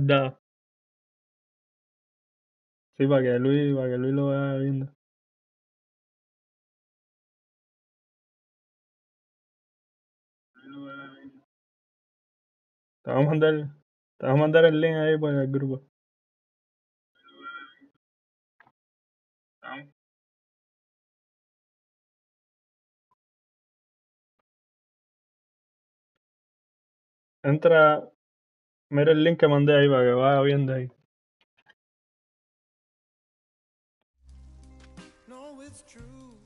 dados. Sí, para que Luis lo vaya viendo. Te voy a mandar, te voy a mandar el link ahí por el grupo. Entra, mira el link que mandé ahí para que vaya viendo ahí. No, it's true.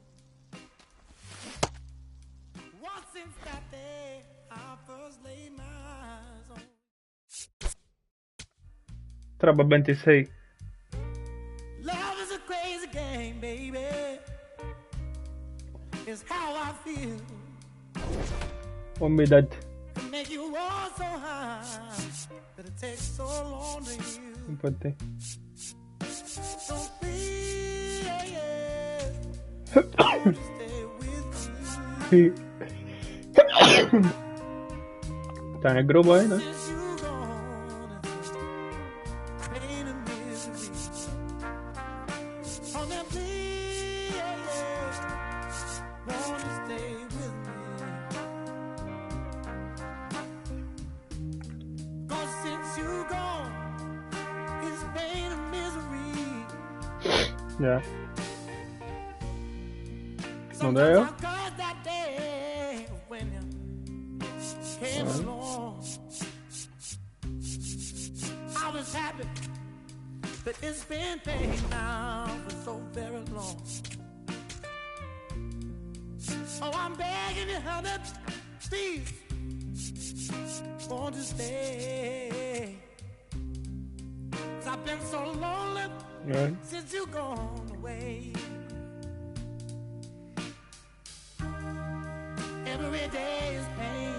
What since that day I first laid my eyes on. Entra por 26. Love is a crazy game, baby. It's how I feel. Voy a invitarte. To make you roar so high that it takes so long to heal. Importante. So please, won't you stay with me? Sí. Está en el grupo ahí, ¿no? Since you gone, it's pain and misery. Oh, now please, won't you stay with me? 'Cause since you gone, it's pain and misery. Ya. No te Sometimes veo. I cried that day when you came along. I was happy, but it's been pain now for so very long. Oh, I'm begging you, honey, please, won't you stay? 'Cause I've been so lonely Ya. since you gone away. Every day is pain.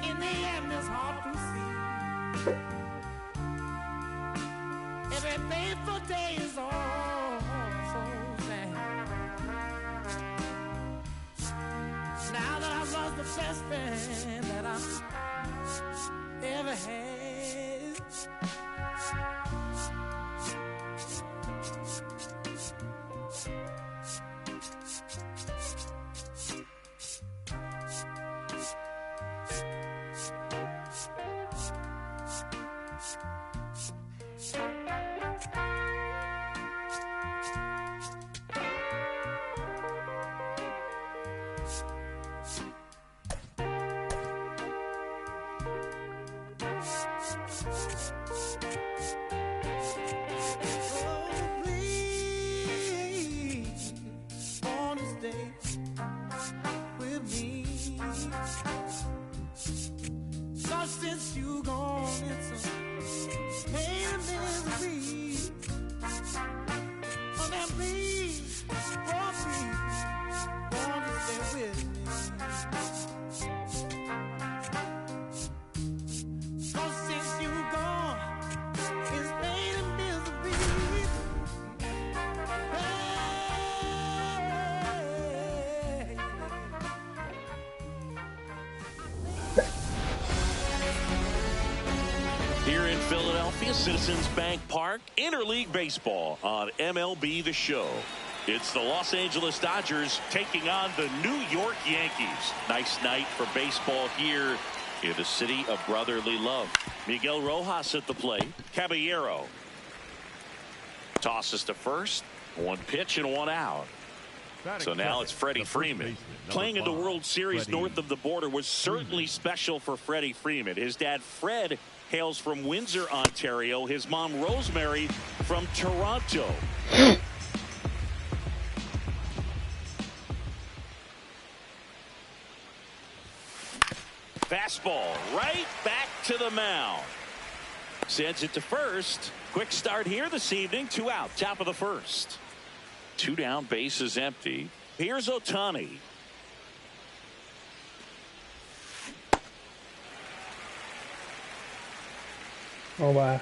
In the end, it's hard to see. Every painful day is all so sad. Now that I've lost the best friend that I've ever had. Oh, please, wanna stay with me? 'Cause since you gone, it's a pain and misery. Oh, now please, oh please, wanna stay with me? 'Cause since you gone, it's pain and misery. Hey. Here in Philadelphia, Citizens Bank Park, Interleague Baseball on MLB The Show. It's the Los Angeles Dodgers taking on the New York Yankees. Nice night for baseball here in the city of brotherly love. Miguel Rojas at the plate. Caballero tosses to first. One pitch and one out. So now it's Freddie Freeman. Playing in the World Series north of the border was certainly special for Freddie Freeman. His dad, Fred, hails from Windsor, Ontario. His mom, Rosemary, from Toronto. Fastball right back to the mound. Sends it to first. Quick start here this evening. 2 out, top of the first. 2 down, bases empty. Here's Ohtani. Oh, va.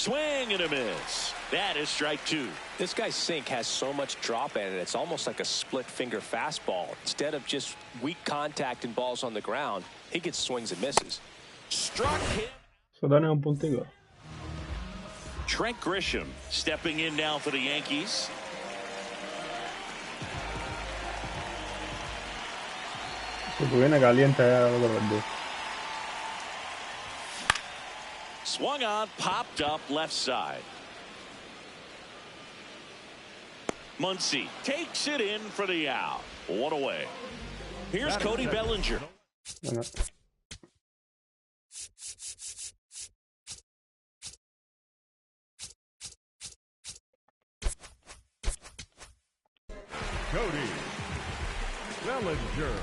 Swing and a miss. That is strike two. This guy's sink has so much drop in it. It's almost like a split finger fastball. Instead of just weak contact and balls on the ground, he gets swings and misses. Struck him. So dane un puntico. Trent Grisham stepping in now for the Yankees. Si tú vienes caliente ya lo perdí. Swung on, popped up left side. Muncy takes it in for the out. One away. Here's Cody Bellinger. Bueno. Cody Bellinger.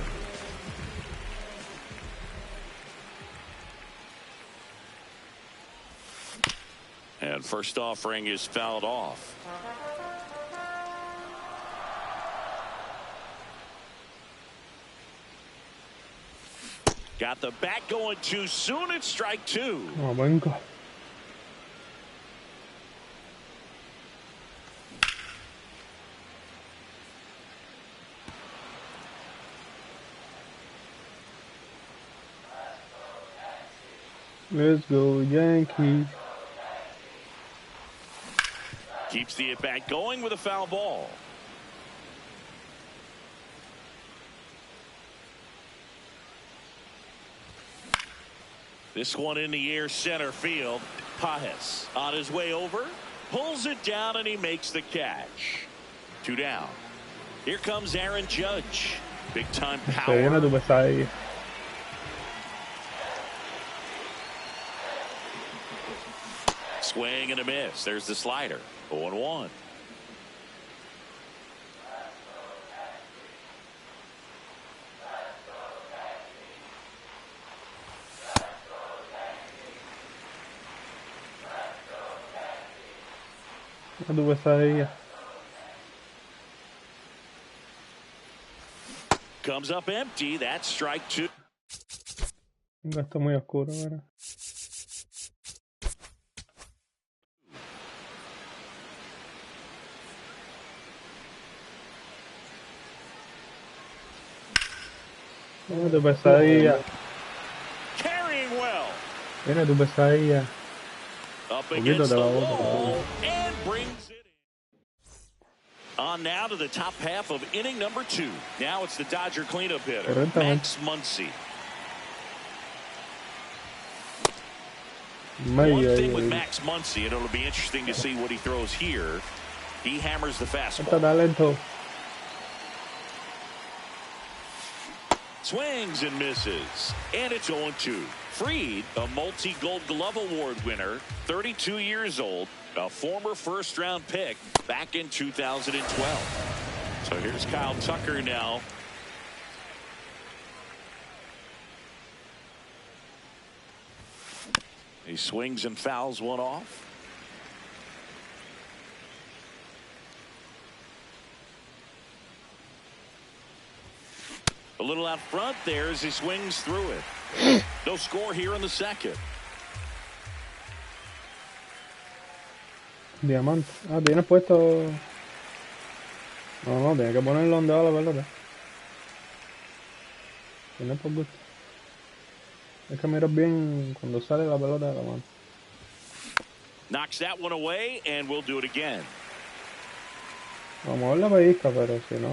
And first offering is fouled off. Got the bat going too soon. It's strike two. Oh, vengo. Let's go Yankees. Keeps the at bat going with a foul ball. This one in the air center field. Pajes on his way over, pulls it down, and he makes the catch. Two down. Here comes Aaron Judge. Big time Se viene power. tu pesadilla. Swing and a miss. There's the slider. 0-1. Tu pesadilla. Comes up empty. That's strike two. Está muy oscuro ahora. Viene tu pesadilla. Carrying well. Viene tu pesadilla. Up Poquito against te the la boto. wall and brings it in. On now to the top half of inning number 2. Now it's the Dodger cleanup hitter, Correctamente. Max Muncy. One thing with Max Muncy, and it'll be interesting to see what he throws here. He hammers the Está fastball. talento. Swings and misses. And it's 0-2. Fried, a multi-Gold Glove Award winner, 32 years old, a former first-round pick back in 2012. So here's Kyle Tucker now. He swings and fouls one off. A little out front there as he swings through it. No score here in the second. Diamante. Ah, tienes puesto. No, tienes que ponerlo donde va la pelota. Tienes por gusto. Es que miras bien cuando sale la pelota de la mano. Knocks that one away, and we'll do it again. Vamos a ver la pellizca, pero si no,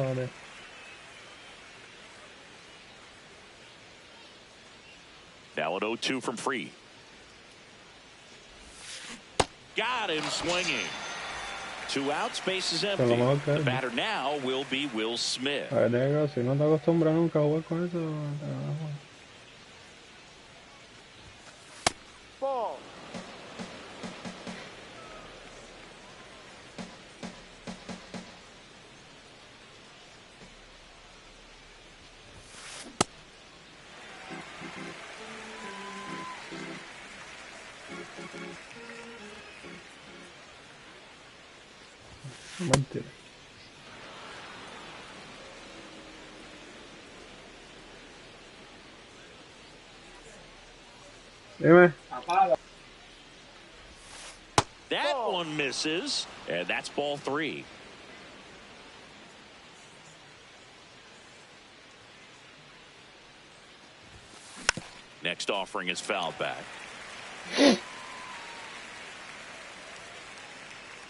vale. Now an 0-2 from Fried. Got him swinging. 2 outs, bases empty. The batter now will be Will Smith. A ver, negro, si no te acostumbras nunca a jugar con eso, te vas a jugar. Ball. Mentira. Dime. That one misses, and that's ball 3. Next offering is fouled back.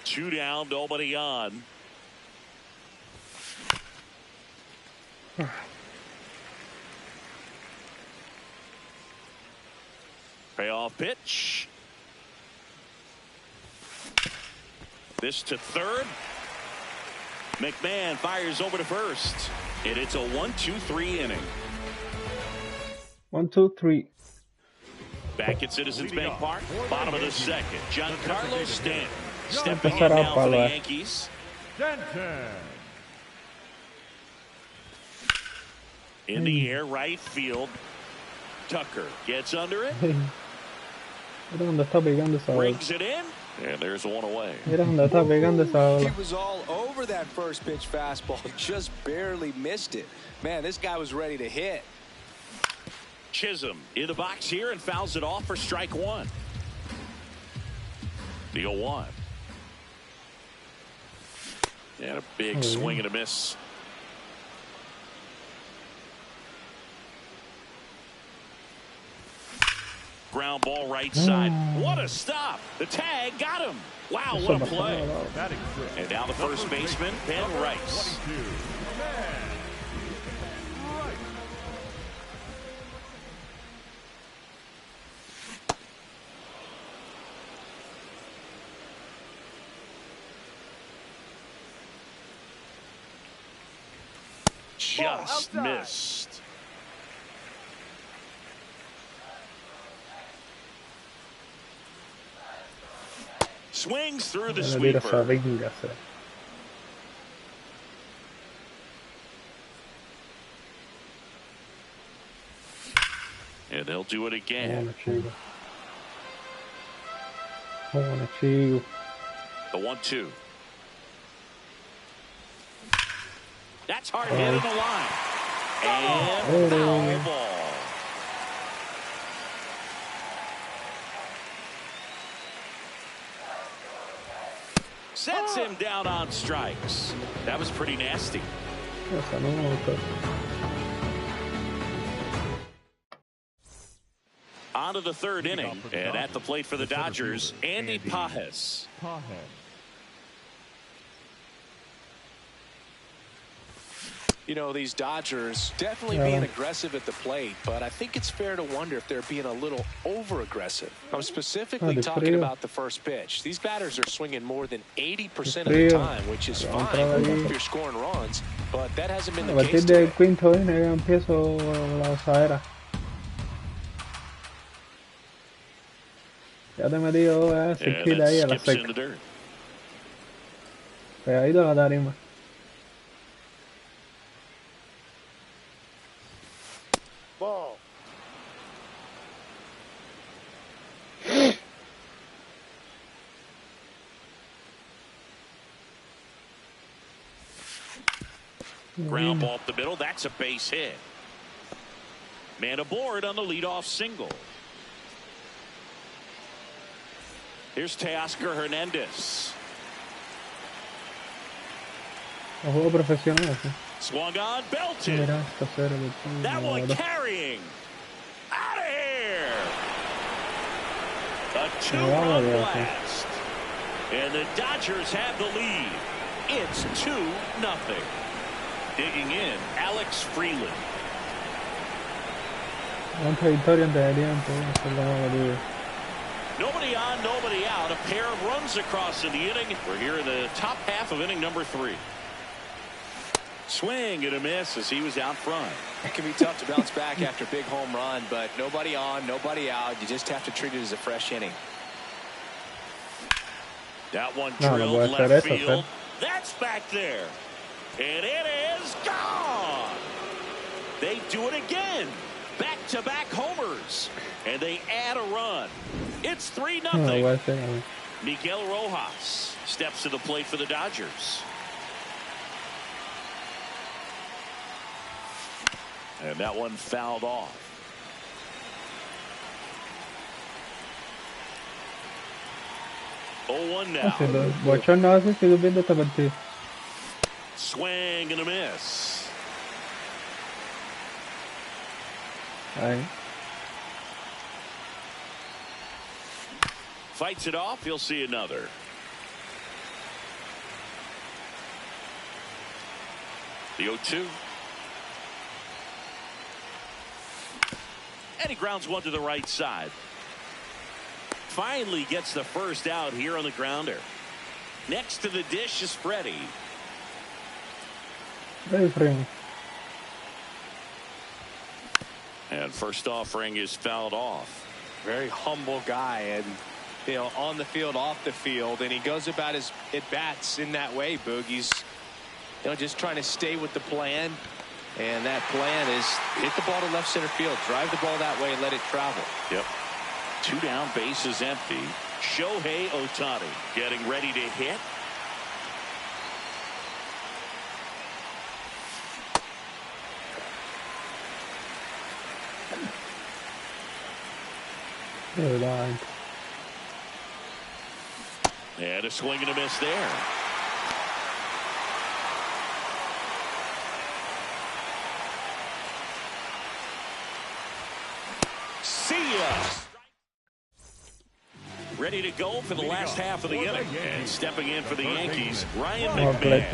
2 down, nobody on. Payoff pitch. This to third. McMahon fires over to first. And it's a 1-2-3 inning. 1, 2, 3. Back at Citizens Bank Park, bottom of the second. Giancarlo Stanton stepping in Empezará now for the para Yankees. Stanton. In the air, right field. Tucker gets under it. Mira dónde está pegando esa bola. Brings it in. And there's one away. Mira dónde está pegando esa bola. He was all over that first pitch fastball, just barely missed it. Man, this guy was ready to hit. Chisholm in the box here and fouls it off for strike 1. The 0-1. And a big swing and a miss. Ground ball right side. What a stop. The tag got him. Wow, what a play. And now the first baseman, Ben Rice. Just missed. Swings through the Mira esa sweeper. véngase. And they'll do it again. Bueno, chico. Bueno, chico. The 1-2. That's hard hit in the line. And foul ball. Sets him down on strikes. That was pretty nasty. Esa no me gustó. On to the third inning. And at the plate for the Dodgers, Andy Pajes. You know, these Dodgers definitely being aggressive at the plate, but I think it's fair to wonder if they're being a little over-aggressive. I'm specifically talking about the first pitch. These batters are swinging more than 80% of the time, which is fine if you're scoring runs, but that hasn't been A the partir case del today. quinto inning ya empiezo la osadera. Ya te metí dos And cerquita ahí that a la skips in the seca. dirt. Pegadito a la tarima. Ball. Ground ball up the middle. That's a base hit. Man aboard on the leadoff single. Here's Teoscar Hernandez. Un juego profesional, sí. Swung on, belted. Mira, esto cero del punto. That one carrying. Out of here. A 2-run blast. And the Dodgers have the lead. It's 2-0. Digging in, Alex Freeland. Cuánta victoria antes de tiempo. Eso es lo más batido. Nobody on, nobody out. A pair of runs across in the inning. We're here in the top half of inning number 3. Swing and a miss as he was out front. It can be tough to bounce back after a big home run, but nobody on, nobody out. You just have to treat it as a fresh inning. That one No, no drilled puede ser left eso, field. Fer. That's back there. And it is gone. They do it again. Back-to-back homers. And they add a run. It's 3-0. No puede ser. No. Miguel Rojas steps to the plate for the Dodgers. And that one fouled off. 0-1 Ah, sí, now. bochorno hace sigo viendo esta partida. Swing and a miss. Ahí. Fights it off. He'll see another. The 0-2. And he grounds one to the right side. Finally gets the first out here on the grounder. Next to the dish is Freddie. And first offering is fouled off. Very humble guy, and you know, on the field, off the field, and he goes about his at bats in that way. Boogie's, you know, just trying to stay with the plan, and that plan is hit the ball to left center field, drive the ball that way, and let it travel. Yep. 2 down, bases empty. Shohei Ohtani getting ready to hit. And a swing and a miss there. See ya. Ready to go for the last half of the inning. And stepping in for the Yankees, Ryan McMahon.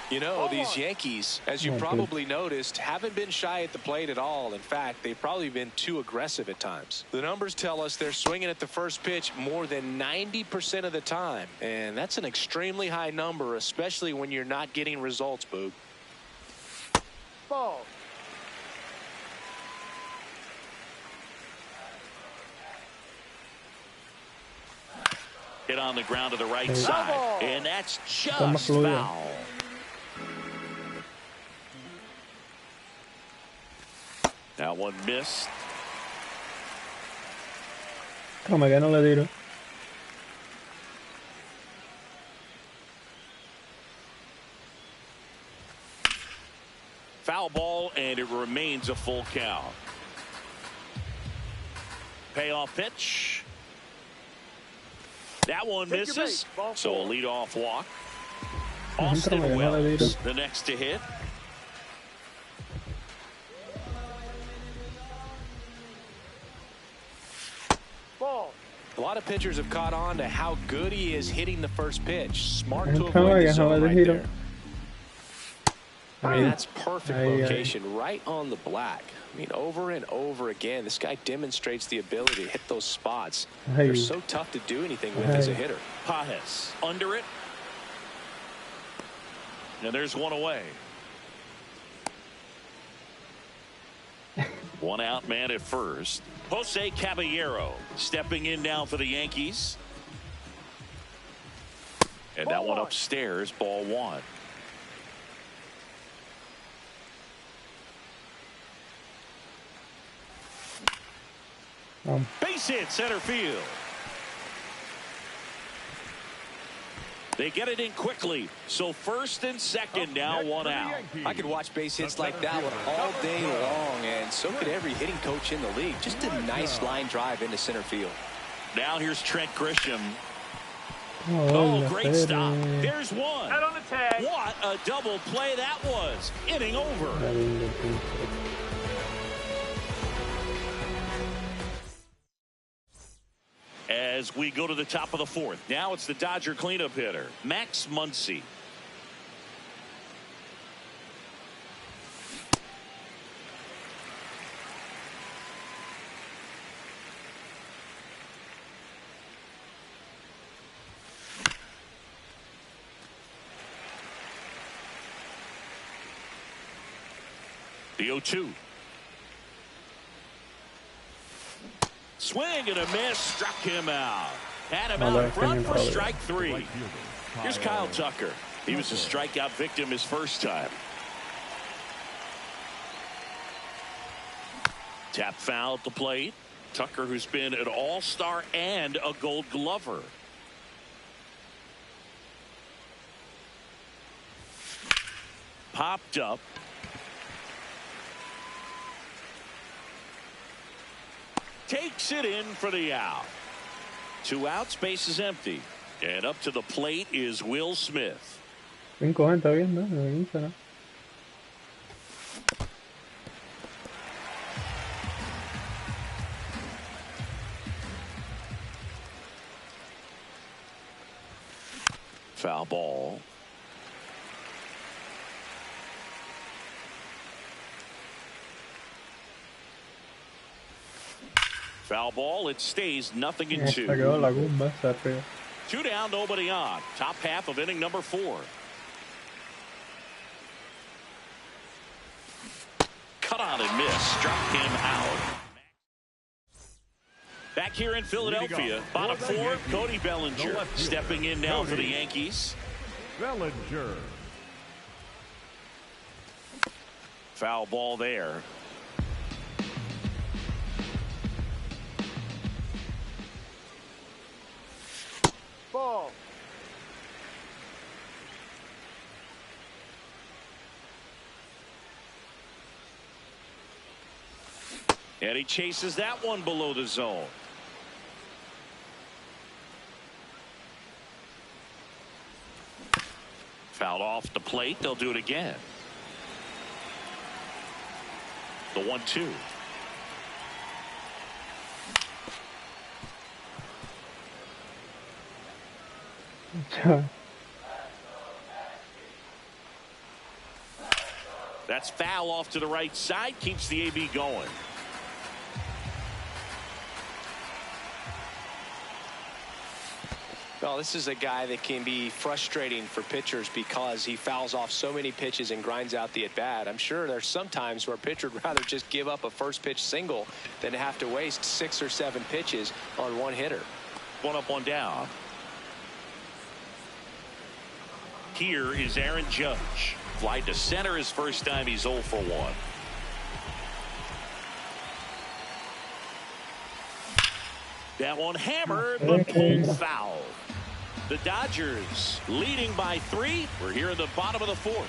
You know, these Yankees, as you probably noticed, haven't been shy at the plate at all. In fact, they've probably been too aggressive at times. The numbers tell us they're swinging at the first pitch more than 90% of the time. And that's an extremely high number, especially when you're not getting results, Boog. Ball. Hit on the ground to the right side. And that's just foul. That one missed. Como que no le tiro. Foul ball, and it remains a full count. Payoff pitch. That one misses. So a leadoff walk. Austin Wells, the next to hit. A lot of pitchers have caught on to how good he is hitting the first pitch. Smart to avoid the zone right there. I mean, that's perfect location right on the black. I mean, over and over again, this guy demonstrates the ability to hit those spots. They're so tough to do anything with as a hitter. Pajes under it. And there's one away. One out man at first. Jose Caballero stepping in now for the Yankees. And that one upstairs, ball one. Base hit center field. They get it in quickly. So first and second now, one out. I could watch base hits like that one all day long, and so could every hitting coach in the league. Just a nice line drive into center field. Now here's Trent Grisham. Oh, great stop. There's one. Out on the tag. What a double play that was. Inning over. As we go to the top of the fourth. Now it's the Dodger cleanup hitter, Max Muncy. The 0-2. Swing and a miss, struck him out. Had him out in front for strike three. Here's Kyle Tucker. He was a strikeout victim his first time. Tap foul at the plate. Tucker, who's been an all-star and a Gold Glover. Popped up. takes it in for the out. 2 outs, base is empty. And up to the plate is Will Smith. 5 gente bien, ¿no? 15, ¿no? Foul ball. Foul ball. It stays 0-2. Quedó la curva, se arriba. 2 down, nobody on. Top half of inning number 4. Cut on and miss. Struck him out. Back here in Philadelphia, bottom 4, Cody Bellinger stepping in now for the Yankees. Bellinger. Foul ball there. Ball. And he chases that one below the zone. Fouled off the plate. They'll do it again. The 1-2. That's foul off to the right side. Keeps the AB going. Well, this is a guy that can be frustrating for pitchers because he fouls off so many pitches and grinds out the at-bat. I'm sure there's some times where a pitcher would rather just give up a first pitch single than have to waste 6 or 7 pitches on one hitter. 1 up, 1 down. Here is Aaron Judge. Fly to center his first time. He's 0 for 1. That one hammered, but pulled foul. The Dodgers leading by 3. We're here in the bottom of the 4th.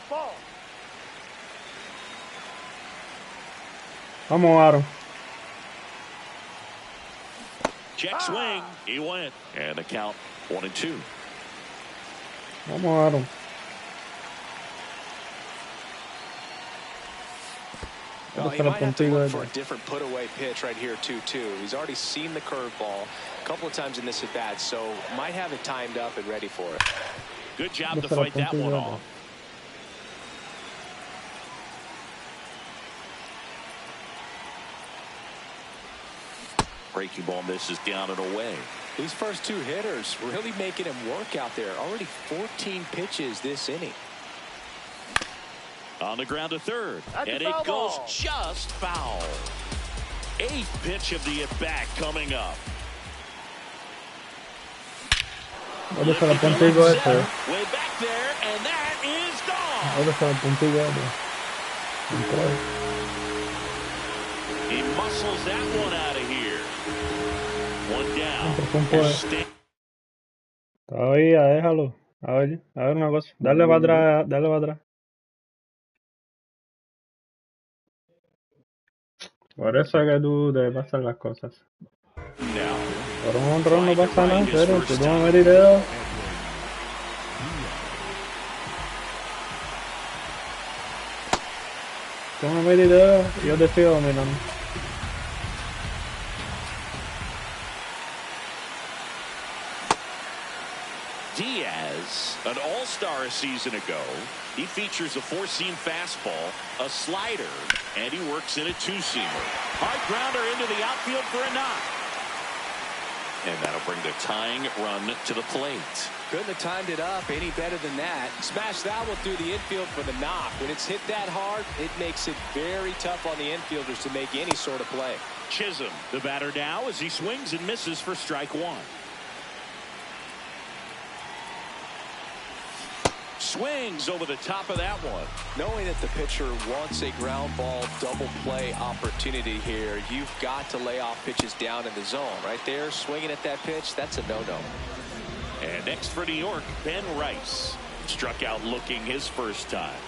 Ball. Vamos, Aaron. Check swing. He went. And the count 1-2. Vamos, Aaron. Well, he might have to look for a different put-away pitch right here, 2-2. He's already seen the curveball a couple of times in this at-bat, so might have it timed up and ready for it. Good job to fight that one off. Breaking ball misses down and away. These first 2 hitters really making him work out there. Already 14 pitches this inning. On the ground to third. That's and a foul it goes ball. just foul. 8th pitch of the at-bat coming up. ¿Dónde está el puntico este? Way back there, and that is gone. ¿Dónde está el puntico este? He muscles that one out of here. 1 down. Todavía, déjalo. A ver una cosa. Dale para atrás, dale para atrás. Por eso es que tú te pasan las cosas. Por un honrón no pasa nada, pero tú no me video. Tú no me video y yo te estoy dominando. Diaz, an all-star a season ago. He features a 4-seam fastball, a slider, and he works in a 2-seamer. Hard grounder into the outfield for a knock. And that'll bring the tying run to the plate. Couldn't have timed it up any better than that. Smash that one through the infield for the knock. When it's hit that hard, it makes it very tough on the infielders to make any sort of play. Chisholm, the batter now, as he swings and misses for strike 1. Swings over the top of that one. Knowing that the pitcher wants a ground ball double play opportunity here, you've got to lay off pitches down in the zone. Right there, swinging at that pitch, that's a no-no. And next for New York, Ben Rice. Struck out looking his first time.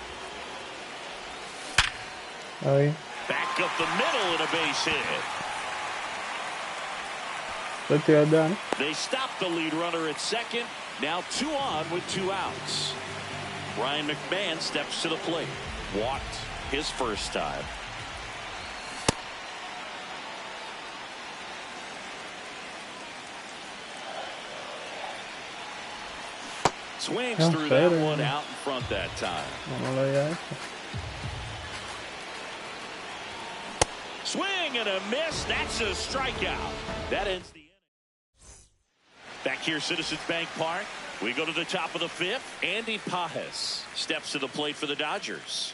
Ahí. Back up the middle and a base hit. They stop the lead runner at second. Now 2 on with 2 outs. Ryan McMahon steps to the plate. Walked his first time. Swings through that one out in front that time. Swing and a miss. That's a strikeout. That ends the inning. Back here, Citizens Bank Park. We go to the top of the 5th. Andy Pajes steps to the plate for the Dodgers.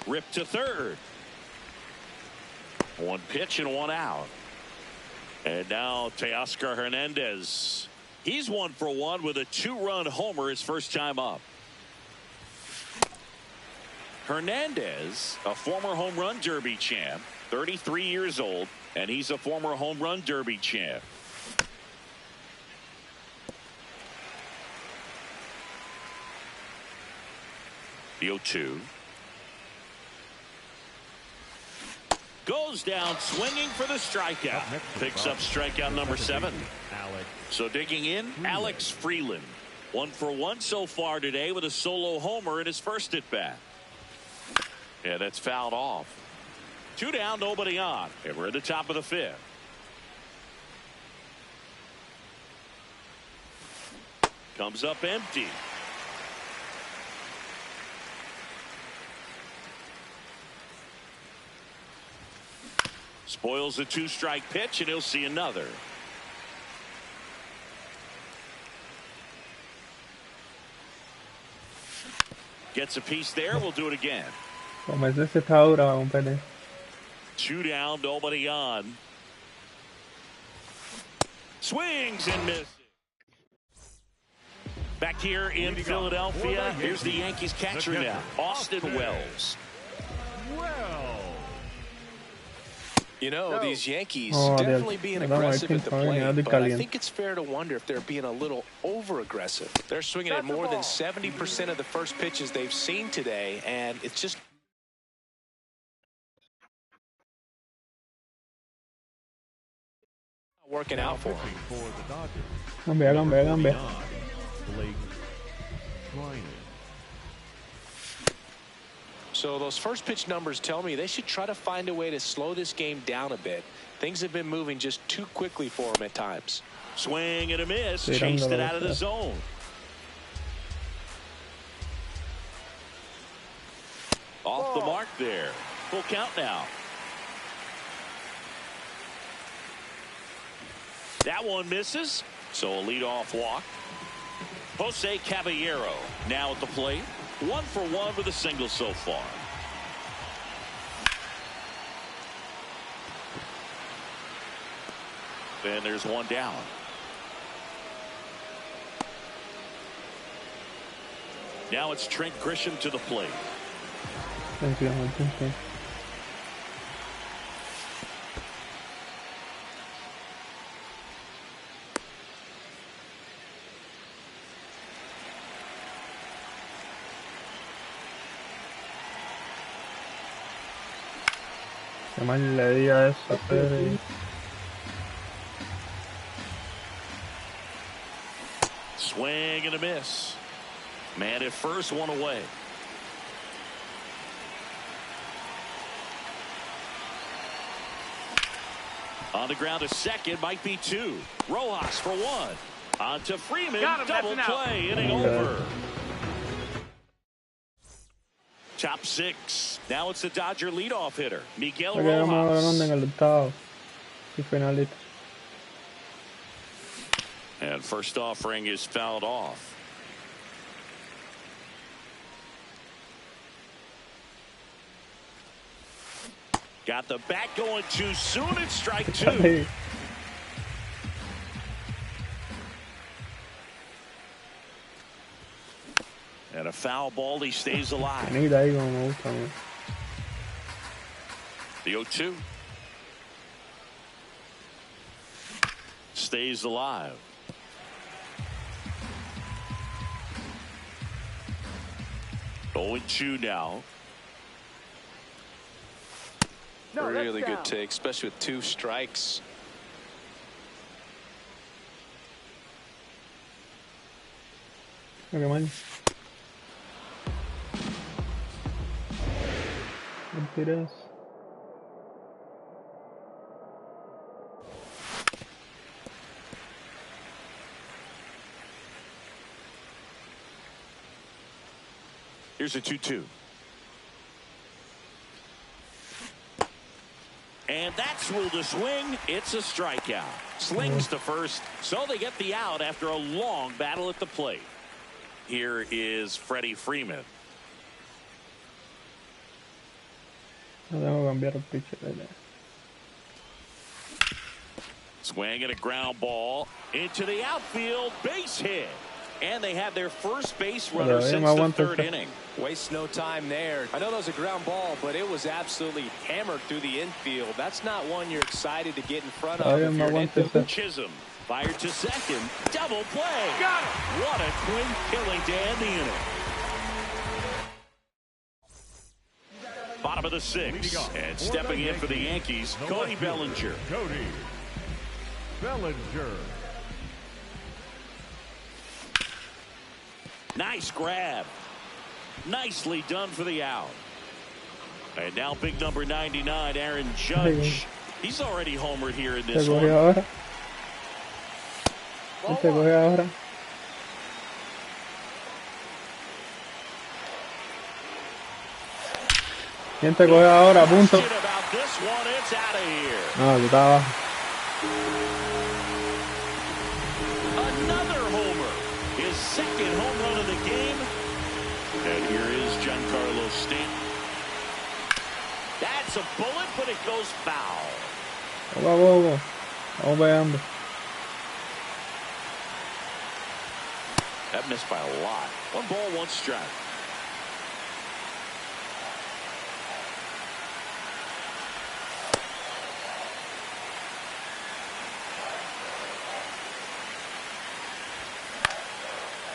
Ripped to third. 1 pitch and 1 out. And now Teoscar Hernandez. He's 1 for 1 with a 2-run homer his first time up. Hernandez, a former home run derby champ, 33 years old, and he's a former home run derby champ. The 0-2. Goes down swinging for the strikeout. Picks up strikeout number 7. So digging in, Alex Freeland. 1 for 1 so far today with a solo homer in his first at bat. Yeah, that's fouled off. 2 down, nobody on. And we're at the top of the 5th. Comes up empty. Spoils a 2-strike pitch, and he'll see another. Gets a piece there. We'll do it again. 2 down, nobody on. Swings and misses. Back here in Philadelphia, here's the Yankees catcher now, Austin Wells. You know, these Yankees definitely being aggressive at the plate, but I think it's fair to wonder if they're being a little over-aggressive. They're swinging at more than 70% of the first pitches they've seen today, and it's just working out for them. So those first pitch numbers tell me they should try to find a way to slow this game down a bit. Things have been moving just too quickly for them at times. Swing and a miss. Chased it out of the zone. Off the mark there. Full count now. That one misses. So a leadoff walk. Jose Caballero now at the plate. 1 for 1 with a single so far. Then there's 1 down. Now it's Trent Grisham to the plate. Thank you. Qué mal le di a eso, Pedro. Swing and a miss. Man at first, 1 away. On the ground to second, might be 2. Rojas for 1. On to Freeman, double play, inning over. Top 6. Now it's the Dodger leadoff hitter, Miguel Rojas. And first offering is fouled off. Got the bat going too soon. It's strike 2. And a foul ball. He stays alive. The 0-2. Stays alive. 0-2 now. No, really good take, especially with 2 strikes. Okay, man. Mentiras. Here's a 2-2. And that's ruled a swing. It's a strikeout. Slings to first, so they get the out after a long battle at the plate. Here is Freddie Freeman. No tengo que cambiar el pitcher allá. Swing and a ground ball into the outfield. Base hit. And they have their first base runner since the 3rd inning. Waste no time there. I know that was a ground ball, but it was absolutely hammered through the infield. That's not one you're excited to get in front of. If you're an infield. Chisholm fired to second. Double play. Got it. What a quick killing to end the inning. Bottom of the 6th. And stepping in for the Yankees, Cody Bellinger. Cody Bellinger. Nice grab. Nicely done for the out. And now big number 99, Aaron Judge. He's already homered here in this one. ¿Quién te coge ahora? Punto. No, yo estaba abajo. Another homer. His 2nd home run of the game. And here is Giancarlo Stanton. That's a bullet, but it goes foul. Vamos pegando. That missed by a lot. 1 ball, 1 strike.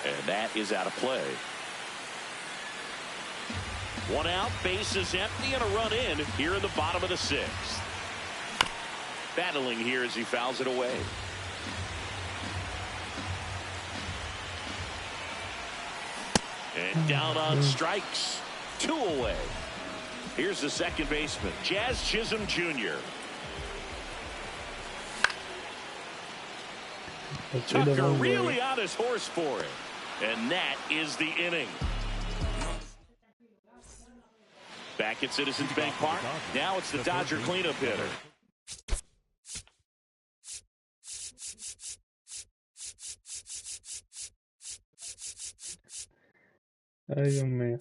And that is out of play. 1 out, bases empty, and a run in here in the bottom of the 6th. Battling here as he fouls it away. And down on strikes. 2 away. Here's the second baseman, Jazz Chisholm Jr. Tucker really on his horse for it. And that is the inning. Back at Citizens Bank Park. Now it's the Dodger cleanup hitter. Ay, Dios mío.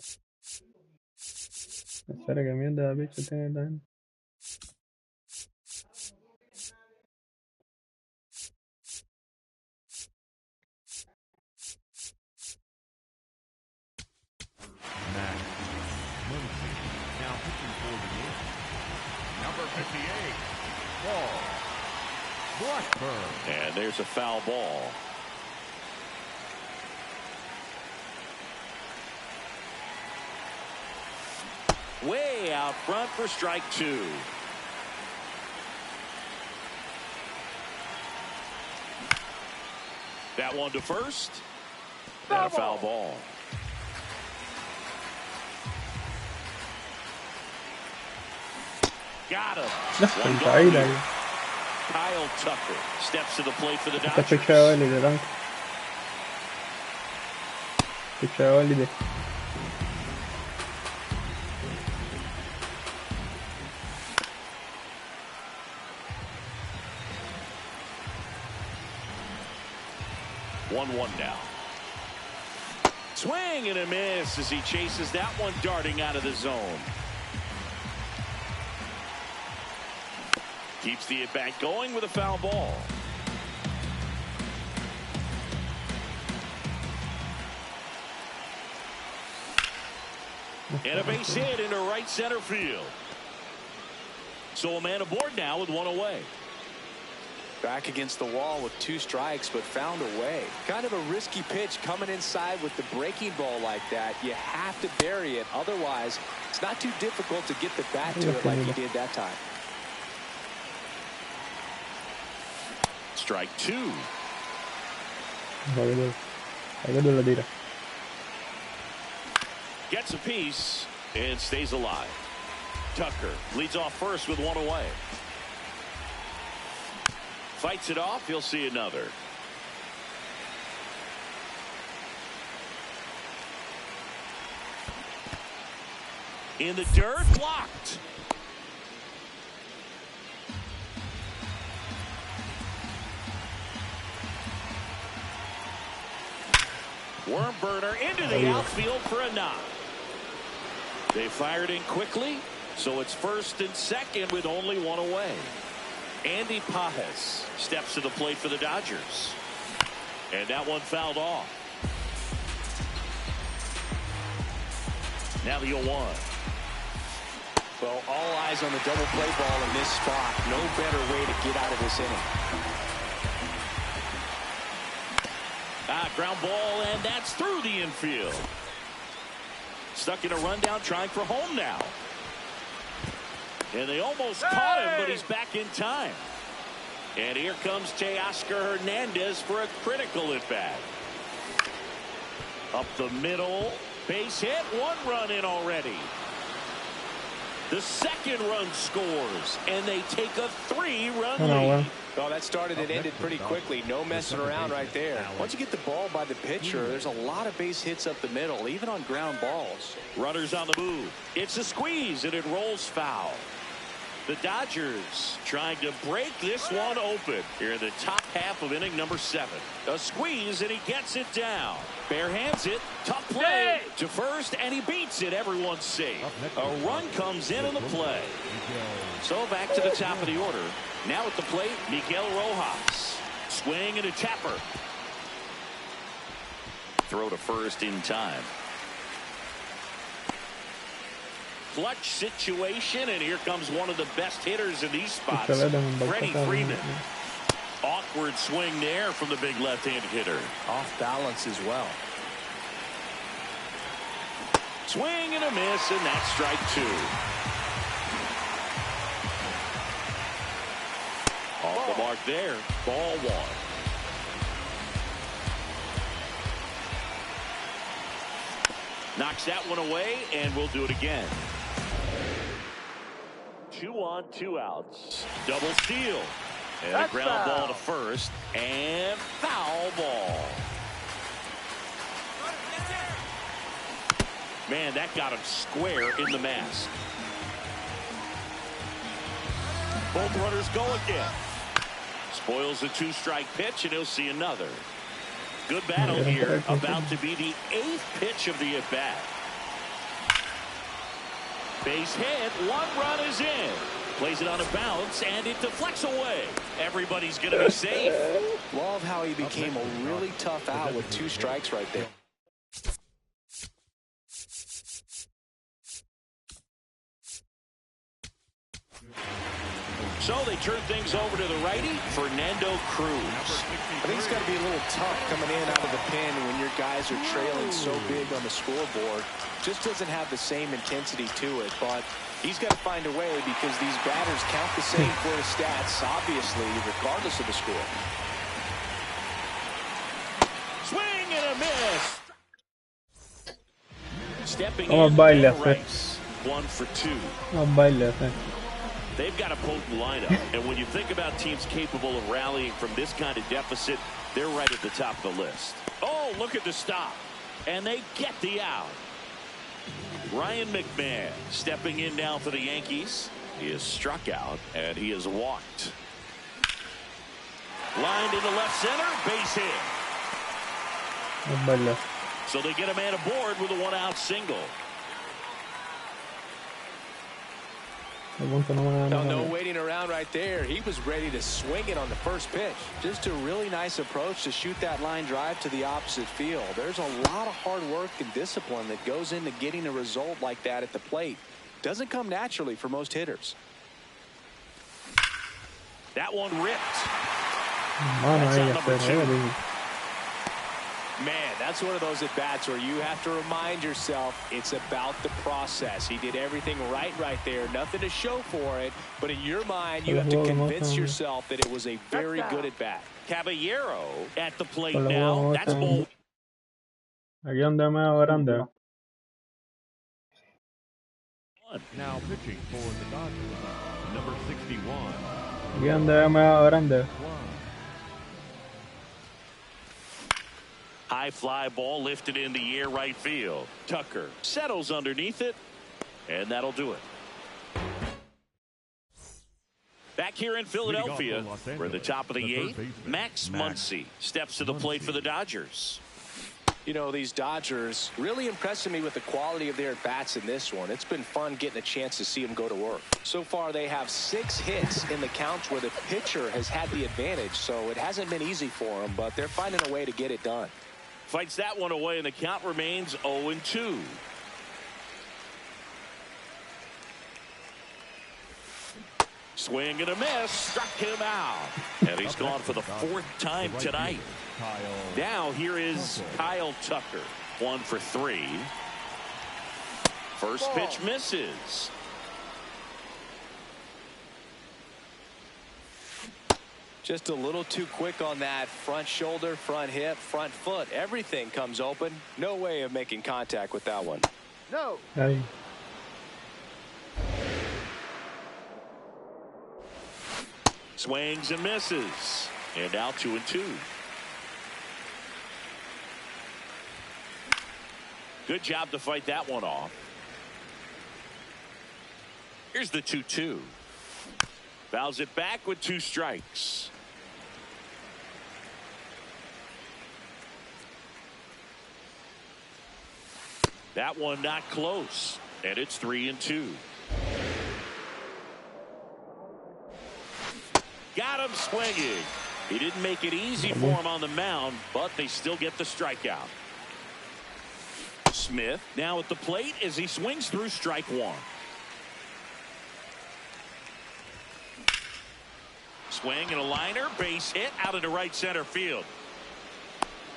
Espera, que mierda de bicho tiene tan. Now pitching for the Yankees. Number 58, Paul Blackburn. And there's a foul ball. Way out front for strike 2. That one to first. And a foul ball. Got him. Kyle Tucker steps to the plate for the Dodgers. One now. Swing and a miss as he chases that one darting out of the zone. Keeps the at-bat going with a foul ball. And a base hit into right center field. So a man aboard now with 1 away. Back against the wall with 2 strikes, but found a way. Kind of a risky pitch coming inside with the breaking ball like that. You have to bury it. Otherwise, it's not too difficult to get the bat to it like he did that time. Strike 2. Gets a piece and stays alive. Tucker leads off first with 1 away. Fights it off. He'll see another. In the dirt, blocked. Worm burner into the outfield for a knock. They fired in quickly, so it's first and second with only 1 away. Andy Pajes steps to the plate for the Dodgers. And that one fouled off. Now the 0-1. Well, all eyes on the double play ball in this spot. No better way to get out of this inning. Ground ball, and that's through the infield. Stuck in a rundown, trying for home now. And they almost caught him, but he's back in time. And here comes Teoscar Hernandez for a critical at bat. Up the middle, base hit, 1 run in already. The second run scores, and they take a 3-run lead. Oh, that started and ended pretty quickly. No messing around right there. Once you get the ball by the pitcher, there's a lot of base hits up the middle, even on ground balls. Runners on the move. It's a squeeze, and it rolls foul. The Dodgers trying to break this one open here in the top half of inning number 7. A squeeze, and he gets it down. Bare hands it. Tough play to first, and he beats it. Everyone's safe. A run comes in on the play. So back to the top of the order. Now at the plate, Miguel Rojas. Swing and a tapper. Throw to first in time. Clutch situation, and here comes one of the best hitters in these spots, Freddie Freeman. Awkward swing there from the big left-handed hitter. Off balance as well. Swing and a miss, and that's strike 2. Off the mark there. Ball 1. Knocks that one away, and we'll do it again. 2 on, 2 outs. Double steal. And a ground ball to first. And foul ball. Man, that got him square in the mask. Both runners go again. Spoils a 2-strike pitch, and he'll see another. Good battle here. About to be the 8th pitch of the at-bat. Base hit. 1 run is in. Plays it on a bounce, and it deflects away. Everybody's going to be safe. Love how he became a really tough out with 2 strikes right there. So they turn things over to the righty, Fernando Cruz. I think it's got to be a little tough coming in out of the pen when your guys are trailing so big on the scoreboard. Just doesn't have the same intensity to it, but he's got to find a way because these batters count the same for the stats, obviously, regardless of the score. Swing and a miss. Stepping Vamos in, a baile, Rice, 1 for 2. No baile, They've got a potent lineup, and when you think about teams capable of rallying from this kind of deficit, they're right at the top of the list. Oh, look at the stop. And they get the out. Ryan McMahon stepping in now for the Yankees. He is struck out, and he is walked. Lined into left center, base hit. No baile. So they get a man aboard with a 1-out single. No waiting around right there. He was ready to swing it on the first pitch. Just a really nice approach to shoot that line drive to the opposite field. There's a lot of hard work and discipline that goes into getting a result like that at the plate. Doesn't come naturally for most hitters. That one ripped. Mano, That's ahí out ya number se two. ready. Man, that's one of those at-bats where you have to remind yourself it's about the process. He did everything right there. Nothing to show for it. But in your mind, you have to convince yourself that it was a very good at-bat. Caballero at the plate Con los now. juegos That's ball. Aquí donde me grande. Now pitching for the Dodgers, number 61. Aquí donde me grande. High fly ball lifted in the air right field. Tucker settles underneath it, and that'll do it. Back here in Philadelphia, for the top of the eighth, Max Muncy steps to the plate for the Dodgers. You know, these Dodgers really impressing me with the quality of their bats in this one. It's been fun getting a chance to see them go to work. So far, they have 6 hits in the counts where the pitcher has had the advantage, so it hasn't been easy for them, but they're finding a way to get it done. Fights that one away, and the count remains 0-2. Swing and a miss, struck him out. And he's gone for the 4th time tonight. Now here is Kyle Tucker, 1 for 3. First pitch misses. Just a little too quick on that front shoulder, front hip, front foot. Everything comes open. No way of making contact with that one. No. Ahí. Swings and misses. And now 2-2. Good job to fight that one off. Here's the 2-2. Fouls it back with 2 strikes. That one not close. And it's 3-2. Got him swinging. He didn't make it easy for him on the mound, but they still get the strikeout. Smith now at the plate as he swings through strike 1. Swing and a liner, base hit out into right center field.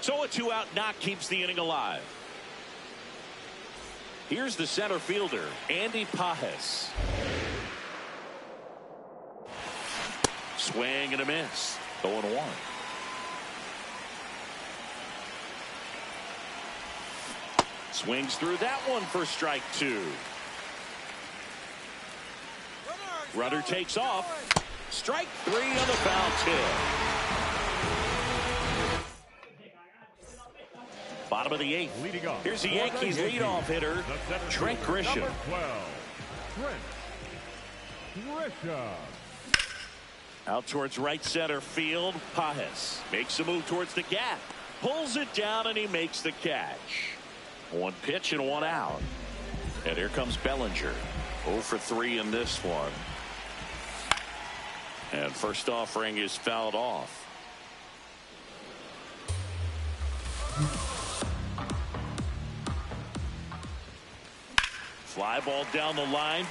So a 2-out knock keeps the inning alive. Here's the center fielder, Andy Pajes. Swing and a miss. 0-1. Swings through that one for strike 2. Runner takes off. Strike 3 on the foul tip. Bottom of the 8th. Here's the Yankees leadoff hitter, Trent Grisham. Number 12, Trent Grisham. Out towards right center field. Pajes makes a move towards the gap. Pulls it down and he makes the catch. 1 pitch and 1 out. And here comes Bellinger. 0 for 3 in this one. And first offering is fouled off. Fly ball down the line.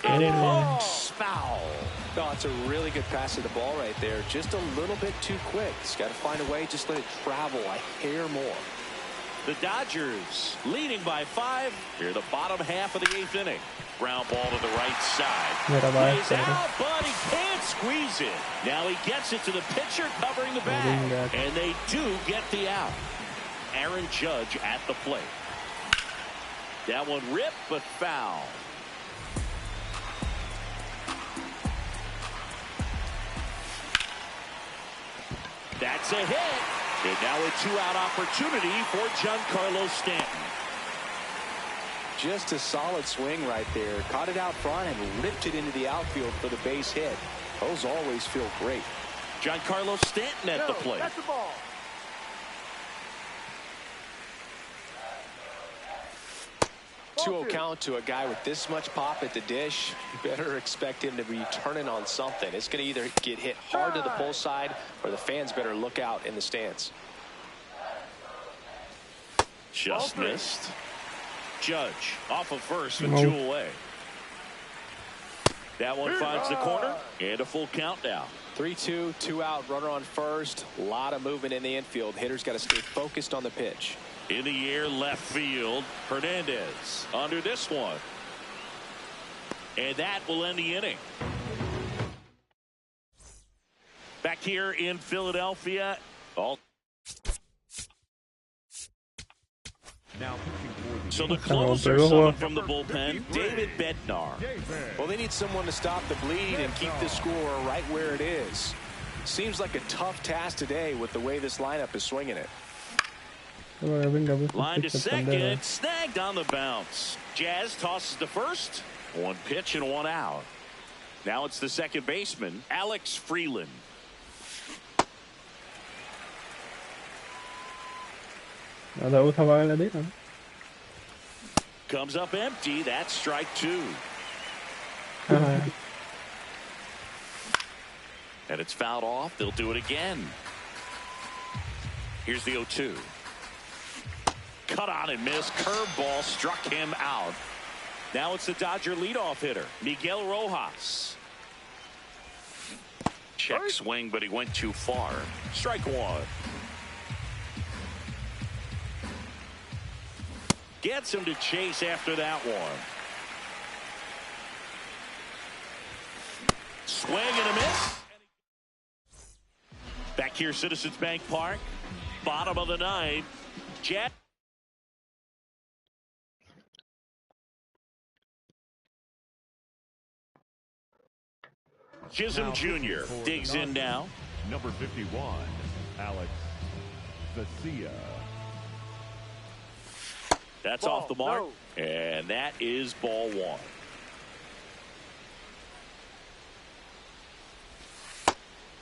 And it hooks foul. Oh, it's a really good pass of the ball right there. Just a little bit too quick. He's got to find a way. Just let it travel a hair more. The Dodgers leading by 5 here the bottom half of the 8th inning. Ground ball to the right side. Lays out, but he can't squeeze it. Now he gets it to the pitcher covering the bag. And they do get the out. Aaron Judge at the plate. That one ripped, but foul. That's a hit. And now a 2-out opportunity for Giancarlo Stanton. Just a solid swing right there. Caught it out front and ripped it into the outfield for the base hit. Those always feel great. Giancarlo Stanton at the plate. That's the ball. 2-0 count to a guy with this much pop at the dish. You better expect him to be turning on something. It's going to either get hit hard to the pull side or the fans better look out in the stands. Just missed. Judge off of first with 2 away. That one finds the corner, and a full count now. 3-2, 2 out, runner on first. A lot of movement in the infield. Hitter's got to stay focused on the pitch. In the air, left field. Hernandez under this one. And that will end the inning. Back here in Philadelphia. Now pitching for the So the closer someone from the bullpen, David Bednar. Well, they need someone to stop the bleed and keep the score right where it is. Seems like a tough task today with the way this lineup is swinging it. Line to second, snagged on the bounce. Jazz tosses to first. One pitch and one out. Now it's the second baseman, Alex Freeland. Comes up empty. That's strike two. And it's fouled off. They'll do it again. Here's the 0-2. Cut on and miss. Curveball struck him out. Now it's the Dodger leadoff hitter, Miguel Rojas. Check swing, but he went too far. Strike one. Gets him to chase after that one. Swing and a miss. Back here, Citizens Bank Park. Bottom of the ninth. Jet. Chisholm Jr. digs in now. Number 51, Alex Vesia. That's off the mark. No. And that is ball one.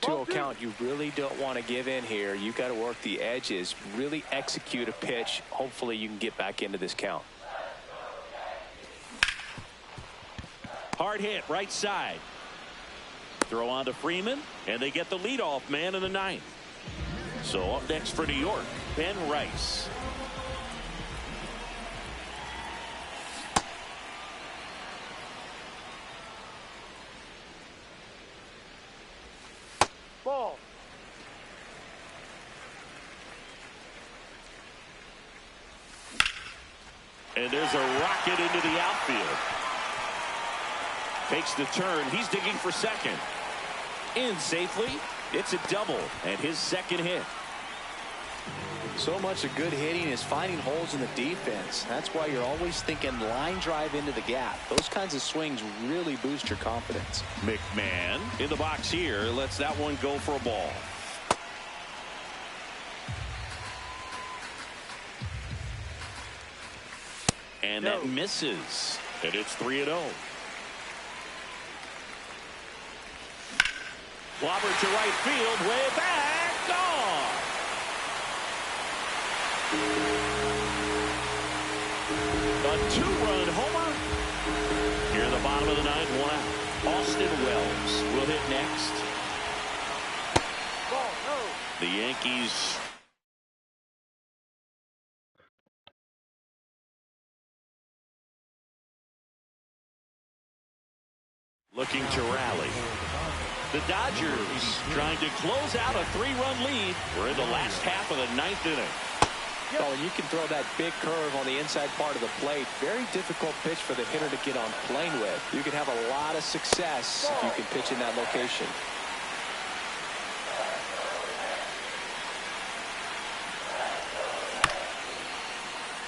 To account, you really don't want to give in here. You got to work the edges, really execute a pitch. Hopefully you can get back into this count. Hard hit right side. Throw on to Freeman, and they get the leadoff man in the ninth. So up next for New York, Ben Rice. Ball. And there's a rocket into the outfield. Takes the turn. He's digging for second. In safely. It's a double and his second hit. So much of good hitting is finding holes in the defense. That's why you're always thinking line drive into the gap. Those kinds of swings really boost your confidence. McMahon in the box here lets that one go for a ball. And that misses. And it's 3-0. Clobber to right field, way back, gone. A two-run homer. Here in the bottom of the ninth, one out. Austin Wells will hit next. Ball, no. The Yankees looking to rally. The Dodgers trying to close out a 3-run lead. We're in the last half of the ninth inning. Oh, and you can throw that big curve on the inside part of the plate. Very difficult pitch for the hitter to get on plane with. You can have a lot of success if you can pitch in that location.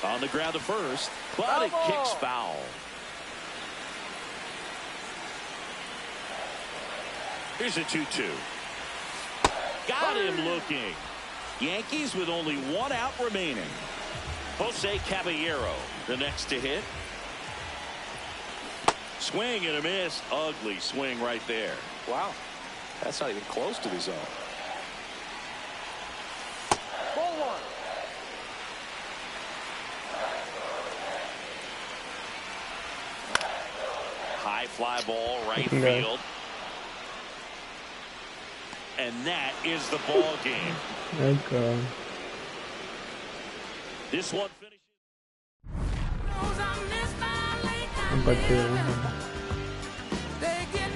On the ground to first, but it kicks foul. Here's a 2-2. Got him looking. Yankees with only one out remaining. Jose Caballero, the next to hit. Swing and a miss. Ugly swing right there. Wow. That's not even close to the zone. Ball one. High fly ball, right field. And that is the ball game. Okay. This one finishes. Empatía. They get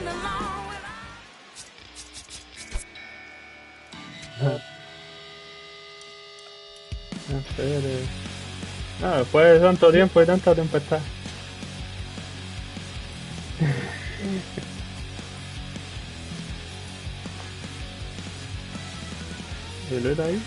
En serio. No, después de tanto tiempo y tanta tempestad. ¿Y Luis ahí?